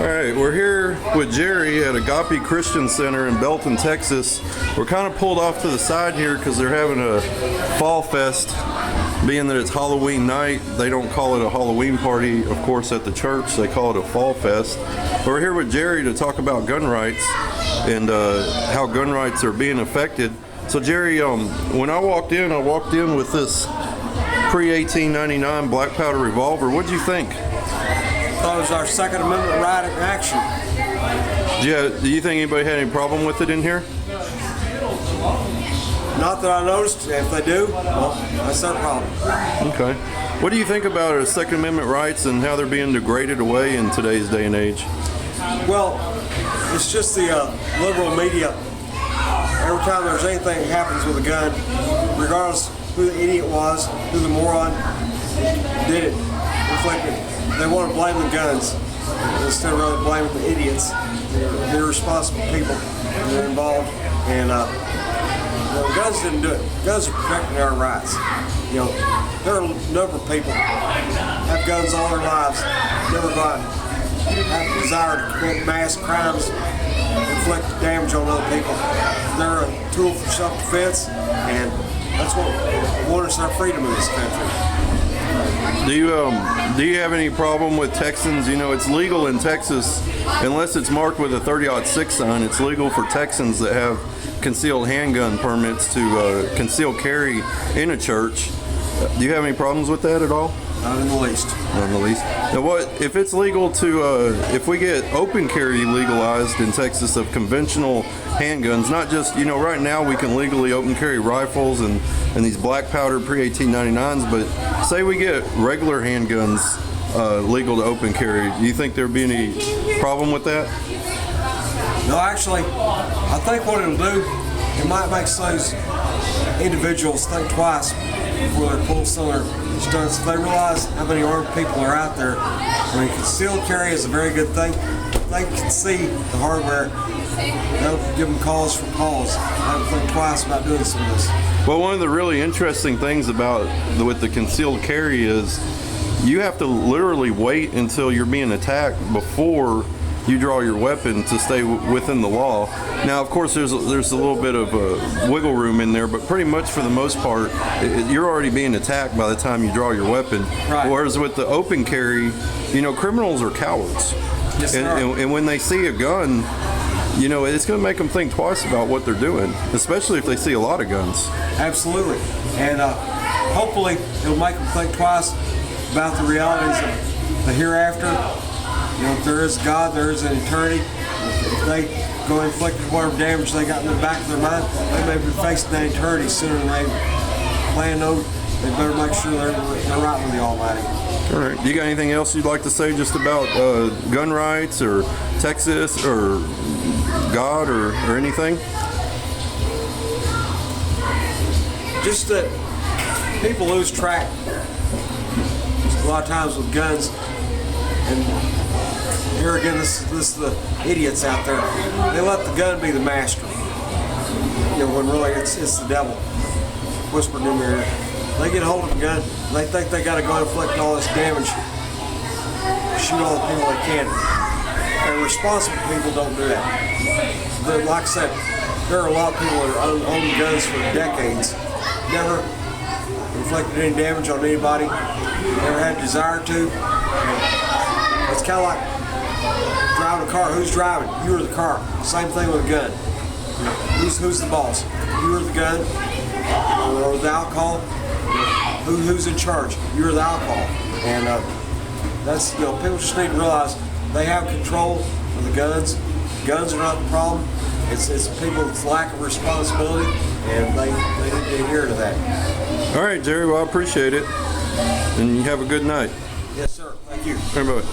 All right, we're here with Jerry at Agape Christian Center in Belton, Texas. We're kind of pulled off to the side here because they're having a fall fest. Being that it's Halloween night, they don't call it a Halloween party, of course, at the church. They call it a fall fest. We're here with Jerry to talk about gun rights and how gun rights are being affected. So Jerry, when I walked in with this pre-1899 blackpowder revolver. What'd you think? I thought it was our Second Amendment right in action. Do you think anybody had any problem with it in here? Not that I noticed. If they do, well, that's their problem. Okay. What do you think about our Second Amendment rights and how they're being degraded away in today's day and age? Well, it's just the liberal media. Every time there's anything that happens with a gun, regardless who the idiot was, who the moron did it, they want to blame the guns instead of really blaming the idiots, the irresponsible people that are involved. And the guns didn't do it. Guns are protecting our rights. You know, there are a number of people have guns all their lives, never have a desire to commit mass crimes, inflict damage on other people. They're a tool for self-defense, and that's what we want, is our freedom in this country. Do you have any problem with Texans? You know, it's legal in Texas, unless it's marked with a 30-06 sign, it's legal for Texans that have concealed handgun permits to conceal carry in a church. Do you have any problems with that at all? Not in the least. Not in the least. Now, what if it's legal to, if we get open carry legalized in Texas of conventional handguns, not just, you know, right now we can legally open carry rifles and these black powder pre-1899s, but say we get regular handguns legal to open carry, do you think there'd be any problem with that? No, actually, I think what it'll do, it might make those individuals think twice before they pull some of their stunts. If they realize how many armed people are out there, I mean, concealed carry is a very good thing. If they can see the hardware, they'll give them cause for pause. I don't think twice about doing some of this. Well, one of the really interesting things about with the concealed carry is you have to literally wait until you're being attacked before you draw your weapon to stay within the law. Now, of course, there's a little bit of wiggle room in there, but pretty much for the most part, you're already being attacked by the time you draw your weapon. Right. Whereas with the open carry, you know, criminals are cowards. Yes, and when they see a gun, you know, it's going to make them think twice about what they're doing, especially if they see a lot of guns. Absolutely. And hopefully it'll make them think twice about the realities of the hereafter. You know, if there is God, there is an eternity. If they go inflict whatever damage they got in the back of their mind, they may be facing that eternity sooner than they plan on. They better make sure they're right with the Almighty. All right. You got anything else you'd like to say just about gun rights or Texas or God or anything? Just that people lose track a lot of times with guns. And here again, this is the idiots out there. They let the gun be the master. You know, when really it's the devil whispered in their ear. They get hold of a gun, and they think they got to go inflict all this damage, shoot all the people they can. And responsible people don't do that. But like I said, there are a lot of people that are owning guns for decades, never inflicted any damage on anybody, never had a desire to. And it's kind of like driving a car. Who's driving? You or the car. Same thing with a gun. Who's the boss? You or the gun? Or the alcohol? Who's in charge? You or the alcohol? And that's, you know, people just need to realize they have control of the guns. Guns are not the problem. It's people's lack of responsibility, and they need to adhere to that. All right, Jerry. Well, I appreciate it, and you have a good night. Yes, sir. Thank you. Everybody.